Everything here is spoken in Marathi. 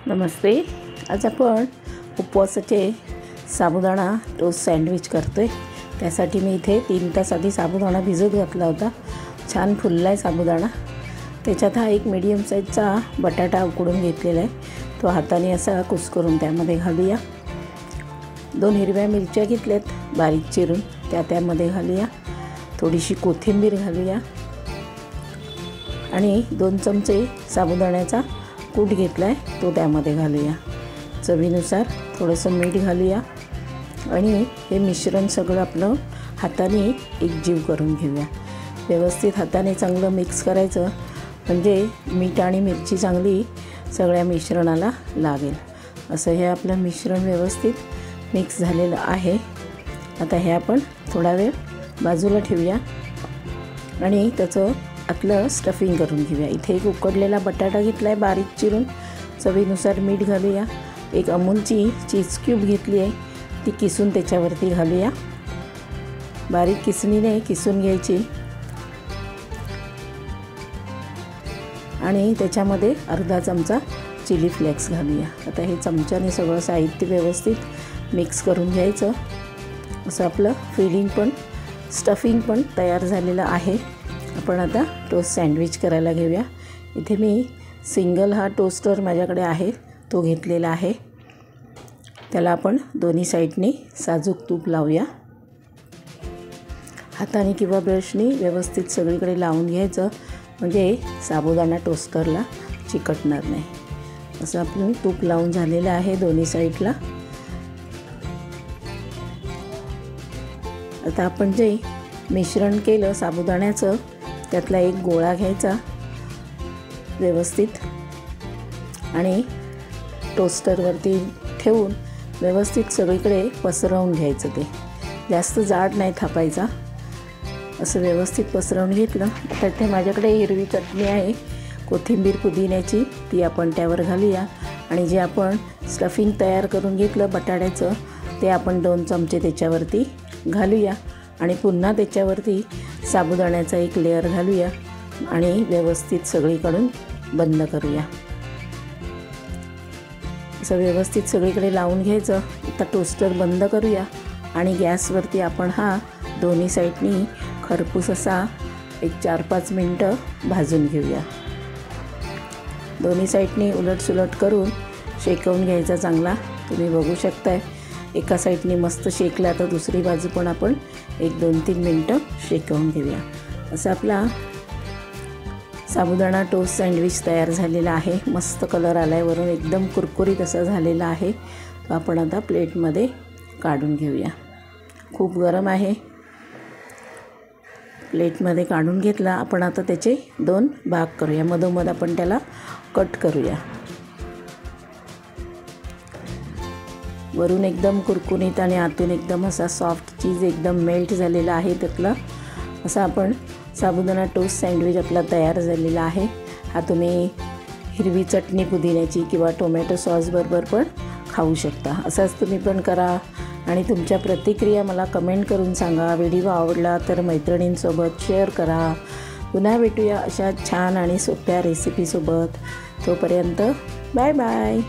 नमस्ते। आज आपण उपवासाचे साबुदाणा टोस्ट सँडविच करतोय। त्यासाठी मी इथे 3 तास आधी साबुदाणा भिजत घातला होता। छान फुललाय साबुदाणा। त्याच्यात हा एक मीडियम साईजचा बटाटा उकडून घेतलेला आहे। तो हाताने असा कुस्करून त्यामध्ये घालूया। 2 हिरव्या मिरच्या घेतल्यात बारीक चिरून त्यामध्ये घालूया। थोडीशी कोथिंबीर घालूया आणि 2 चमचे साबुदाण्याचा कूट घेतलाय तो त्यामध्ये घालूया। चवीनुसार थोडंसं मीठ घालूया आणि हे मिश्रण सगळं आपलं हाताने एकजीव करून घेऊया। व्यवस्थित हाताने चांगलं मिक्स करायचं म्हणजे मीठ आणि मिरची चांगली सगळ्या मिश्रणाला लागेल। असं हे आपलं मिश्रण व्यवस्थित मिक्स झालेलं आहे। आता हे आपण थोडा वेळ बाजूला ठेवूया आणि त्याचं आतलं स्टफिंग करून घेऊया। इथे एक उकडलेला बटाटा घेतलाय बारीक चिरून, चवीनुसार मीठ घालूया। एक अमूलची चीज क्यूब घेतली आहे ती किसून त्याच्यावरती घालूया। बारीक किसणीने किसून घ्यायची आणि त्याच्यामध्ये अर्धा चमचा चिली फ्लेक्स घालूया। आता हे चमच्याने सगळं साहित्य व्यवस्थित मिक्स करून घ्यायचं। असं आपलं स्टफिंग पण तयार झालेलं आहे। आपण आता टोस्ट सँडविच करायला घेऊया। इथे मी सिंगल हा टोस्टर माझ्याकडे आहे तो घेतलेला आहे। त्याला आपण दोन्ही साईडनी साजूक तूप लावूया। हाताने किंवा ब्रशनी व्यवस्थित सगळीकडे लावून घ्यायचं म्हणजे साबुदाणा टोस्टरला चिकटणार नाही। असं आपण तूप लावून झालेलं आहे दोन्ही साईडला। आता आपण जे मिश्रण केलं साबुदाण्याचं त्यातला एक गोळा घ्यायचा व्यवस्थित आणि टोस्टरवरती ठेवून व्यवस्थित सगळीकडे पसरवून घ्यायचं। ते जास्त जाड नाही थापायचा। असं व्यवस्थित पसरवून घेतलं। आता इथे माझ्याकडे हिरवी चटणी आहे कोथिंबीर पुदिन्याची, ती आपण त्यावर घालूया आणि जे आपण स्टफिंग तयार करून घेतलं बटाट्याचं ते आपण 2 चमचे त्याच्यावरती घालूया आणि पुन्हा त्याच्यावरती साबुदाण्याचा एक लेयर घालूया आणि व्यवस्थित सगळीकडून बंद करूया। असं व्यवस्थित सगळीकडे लावून घ्यायचं। आता टोस्टर बंद करूया आणि गॅसवरती आपण हा दोन्ही साईडनी खरपूस असा एक 4-5 मिनटं भाजून घेऊया। दोन्ही साईडनी उलटसुलट करून शेकवून घ्यायचा चांगला। तुम्ही बघू शकताय एका साईडनी मस्त शेकला तर दुसरी बाजू पण आपण 1-2-3 मिनटं शेकवून घेऊया। असा आपला साबुदाणा टोस्ट सँडविच तयार झालेला आहे। मस्त कलर आलाय वरून, एकदम कुरकुरीत असा झालेला आहे। तो आपण आता प्लेटमध्ये काढून घेऊया। खूप गरम आहे। प्लेटमध्ये काढून घेतला। आपण आता त्याचे 2 भाग करूया। मधोमध आपण त्याला कट करूया। वरून एकदम कुरकुरीत आणि आतून एकदम असा सॉफ्ट चीज एकदम मेल्ट झालेला आहे त्यातलं। असा आपण साबुदाणा टोस्ट सँडविच आपला तयार झालेला आहे। हा तुम्ही हिरवी चटणी पुदिन्याची किंवा टोमॅटो सॉस बरोबर पण खाऊ शकता। असाच तुम्ही पण करा आणि तुमच्या प्रतिक्रिया मला कमेंट करून सांगा। व्हिडिओ आवडला तर मैत्रिणींसोबत शेअर करा। पुन्हा भेटूया अशा छान आणि सोप्या रेसिपीसोबत। तोपर्यंत बाय बाय।